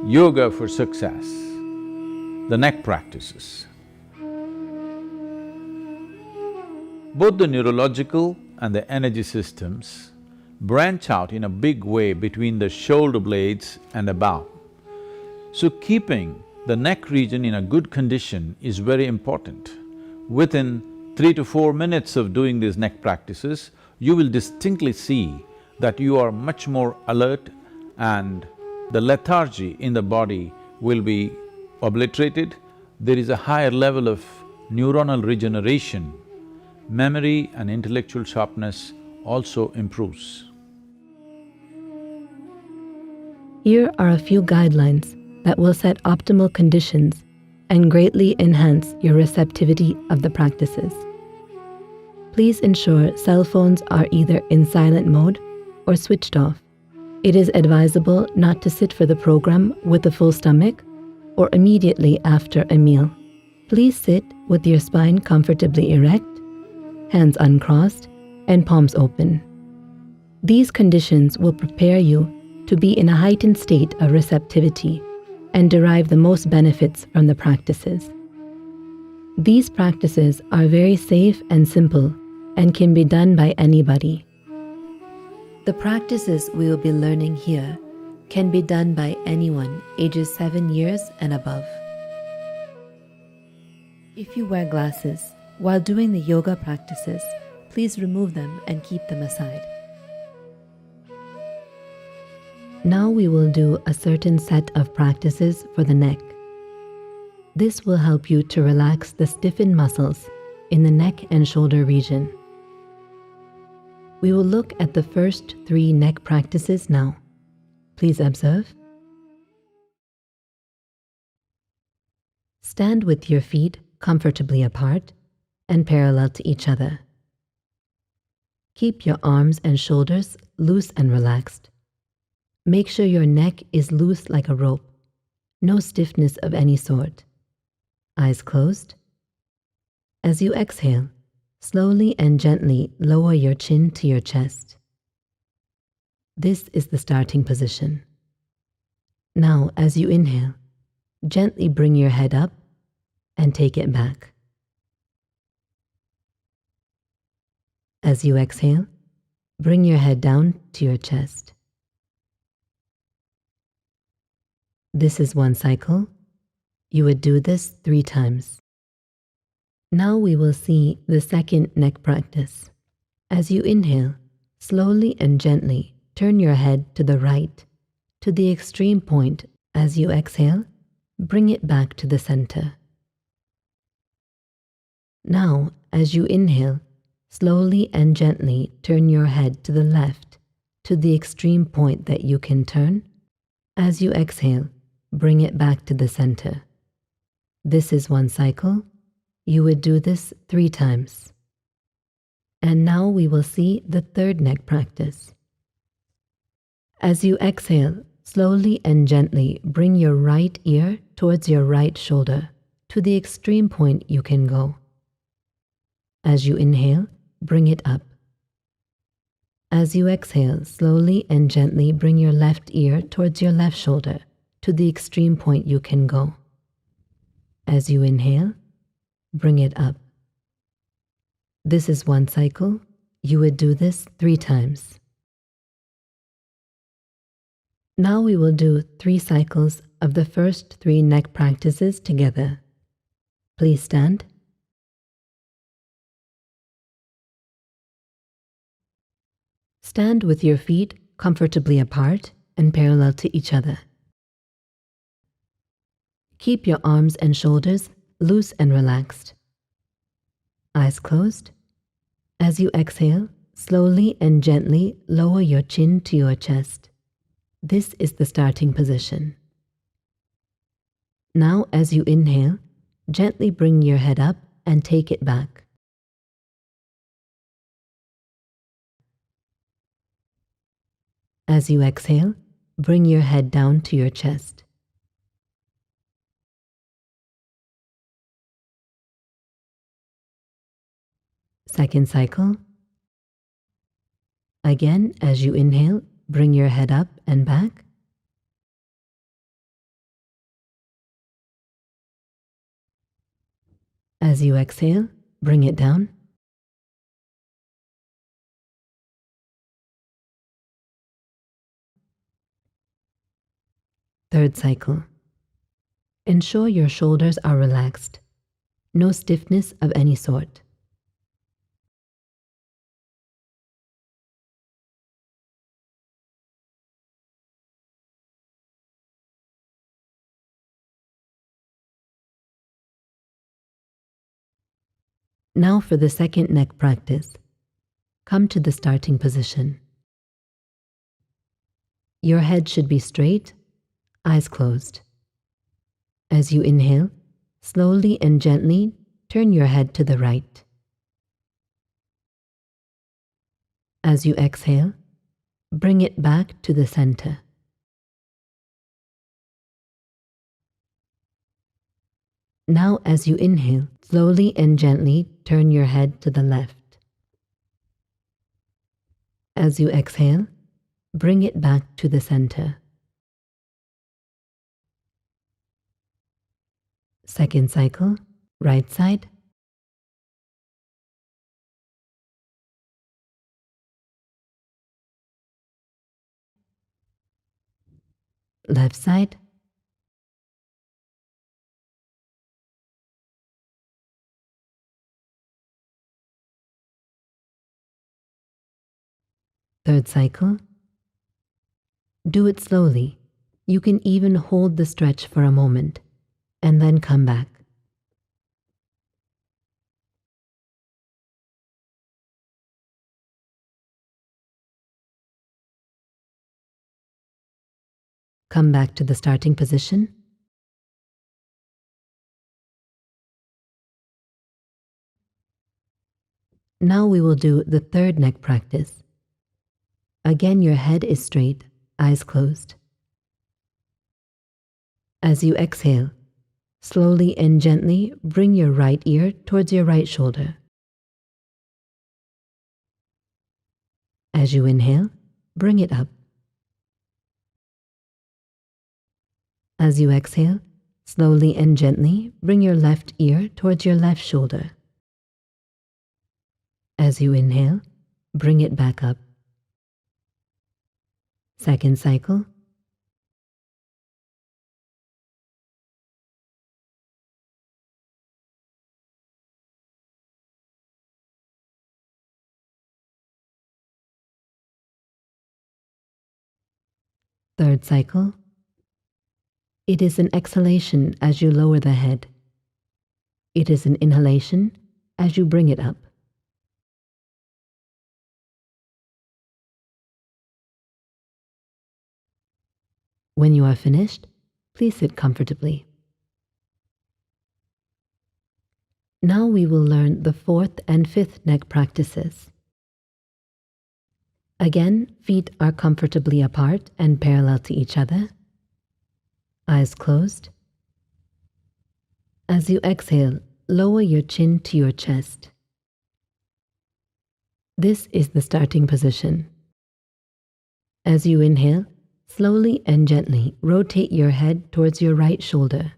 Yoga for Success, the neck practices. Both the neurological and the energy systems branch out in a big way between the shoulder blades and above. So keeping the neck region in a good condition is very important. Within 3 to 4 minutes of doing these neck practices, you will distinctly see that you are much more alert and the lethargy in the body will be obliterated. There is a higher level of neuronal regeneration. Memory and intellectual sharpness also improves. Here are a few guidelines that will set optimal conditions and greatly enhance your receptivity of the practices. Please ensure cell phones are either in silent mode or switched off. It is advisable not to sit for the program with a full stomach or immediately after a meal. Please sit with your spine comfortably erect, hands uncrossed, and palms open. These conditions will prepare you to be in a heightened state of receptivity and derive the most benefits from the practices. These practices are very safe and simple and can be done by anybody. The practices we will be learning here can be done by anyone ages 7 years and above. If you wear glasses while doing the yoga practices, please remove them and keep them aside. Now we will do a certain set of practices for the neck. This will help you to relax the stiffened muscles in the neck and shoulder region. We will look at the first 3 neck practices now. Please observe. Stand with your feet comfortably apart and parallel to each other. Keep your arms and shoulders loose and relaxed. Make sure your neck is loose like a rope, no stiffness of any sort. Eyes closed. As you exhale, slowly and gently lower your chin to your chest. This is the starting position. Now, as you inhale, gently bring your head up and take it back. As you exhale, bring your head down to your chest. This is 1 cycle. You would do this 3 times. Now we will see the second neck practice. As you inhale, slowly and gently turn your head to the right, to the extreme point. As you exhale, bring it back to the center. Now, as you inhale, slowly and gently turn your head to the left, to the extreme point that you can turn. As you exhale, bring it back to the center. This is 1 cycle. You would do this 3 times. And now we will see the third neck practice. As you exhale, slowly and gently bring your right ear towards your right shoulder, to the extreme point you can go. As you inhale, bring it up. As you exhale, slowly and gently bring your left ear towards your left shoulder, to the extreme point you can go. As you inhale, bring it up. This is 1 cycle. You would do this 3 times. Now we will do 3 cycles of the first 3 neck practices together. Please stand. Stand with your feet comfortably apart and parallel to each other. Keep your arms and shoulders loose and relaxed. Eyes closed. As you exhale, slowly and gently lower your chin to your chest. This is the starting position. Now, as you inhale, gently bring your head up and take it back. As you exhale, bring your head down to your chest. Second cycle. Again, as you inhale, bring your head up and back. As you exhale, bring it down. Third cycle. Ensure your shoulders are relaxed. No stiffness of any sort. Now for the second neck practice. Come to the starting position. Your head should be straight, eyes closed. As you inhale, slowly and gently turn your head to the right. As you exhale, bring it back to the center. Now, as you inhale, slowly and gently turn your head to the left. As you exhale, bring it back to the center. Second cycle, right side. Left side. Third cycle. Do it slowly. You can even hold the stretch for a moment and then come back. Come back to the starting position. Now we will do the third neck practice. Again, your head is straight, eyes closed. As you exhale, slowly and gently bring your right ear towards your right shoulder. As you inhale, bring it up. As you exhale, slowly and gently bring your left ear towards your left shoulder. As you inhale, bring it back up. Second cycle. Third cycle. It is an exhalation as you lower the head. It is an inhalation as you bring it up. When you are finished, please sit comfortably. Now we will learn the fourth and fifth neck practices. Again, feet are comfortably apart and parallel to each other. Eyes closed. As you exhale, lower your chin to your chest. This is the starting position. As you inhale, slowly and gently rotate your head towards your right shoulder.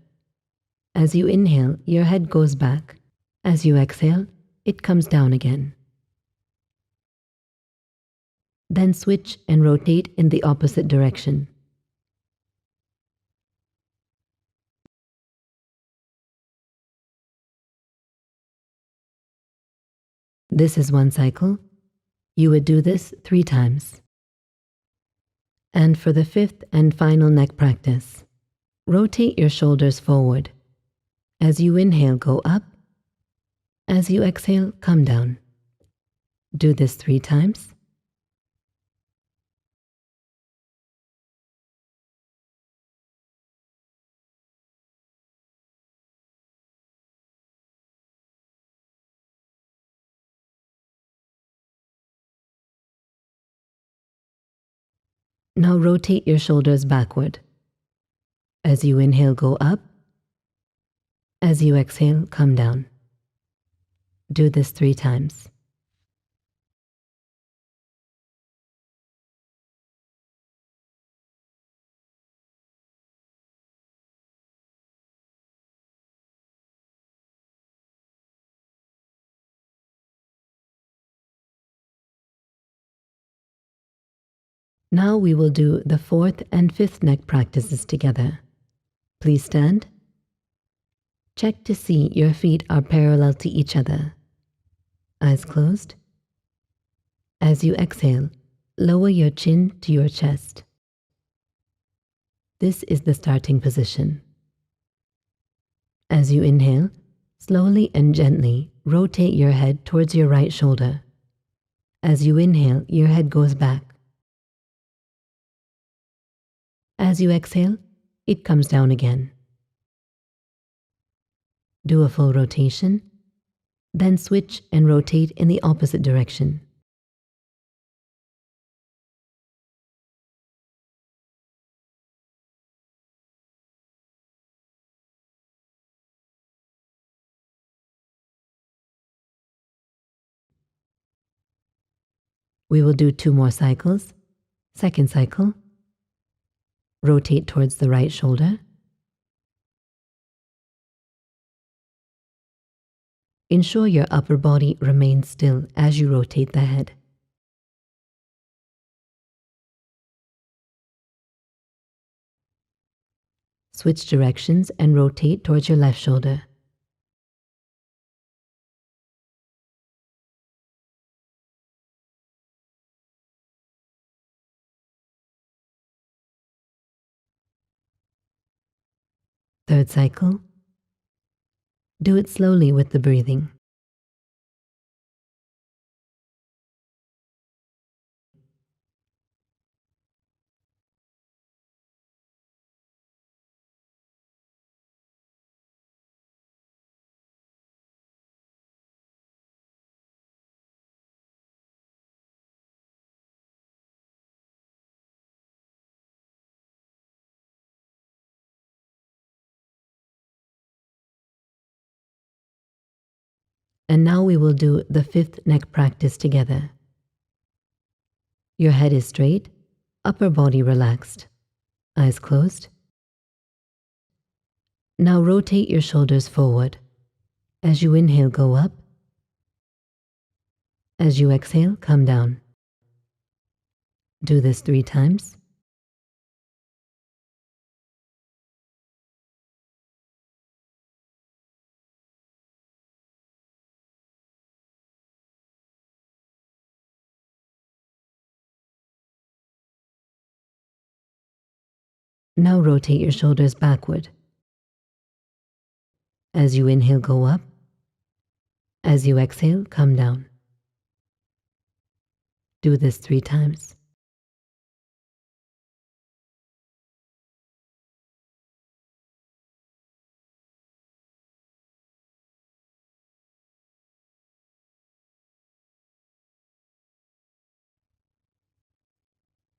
As you inhale, your head goes back. As you exhale, it comes down again. Then switch and rotate in the opposite direction. This is one cycle. You would do this 3 times. And for the fifth and final neck practice, rotate your shoulders forward. As you inhale, go up. As you exhale, come down. Do this 3 times. Now rotate your shoulders backward. As you inhale, go up. As you exhale, come down. Do this 3 times. Now we will do the fourth and fifth neck practices together. Please stand. Check to see your feet are parallel to each other. Eyes closed. As you exhale, lower your chin to your chest. This is the starting position. As you inhale, slowly and gently rotate your head towards your right shoulder. As you inhale, your head goes back. As you exhale, it comes down again. Do a full rotation, then switch and rotate in the opposite direction. We will do 2 more cycles. Second cycle, rotate towards the right shoulder. Ensure your upper body remains still as you rotate the head. Switch directions and rotate towards your left shoulder. Third cycle. Do it slowly with the breathing. And now we will do the fifth neck practice together. Your head is straight, upper body relaxed, eyes closed. Now rotate your shoulders forward. As you inhale, go up. As you exhale, come down. Do this 3 times. Now rotate your shoulders backward. As you inhale, go up. As you exhale, come down. Do this 3 times.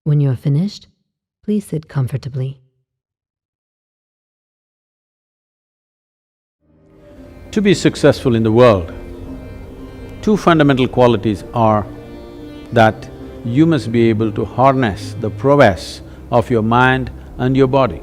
When you're finished, please sit comfortably. To be successful in the world, 2 fundamental qualities are that you must be able to harness the prowess of your mind and your body.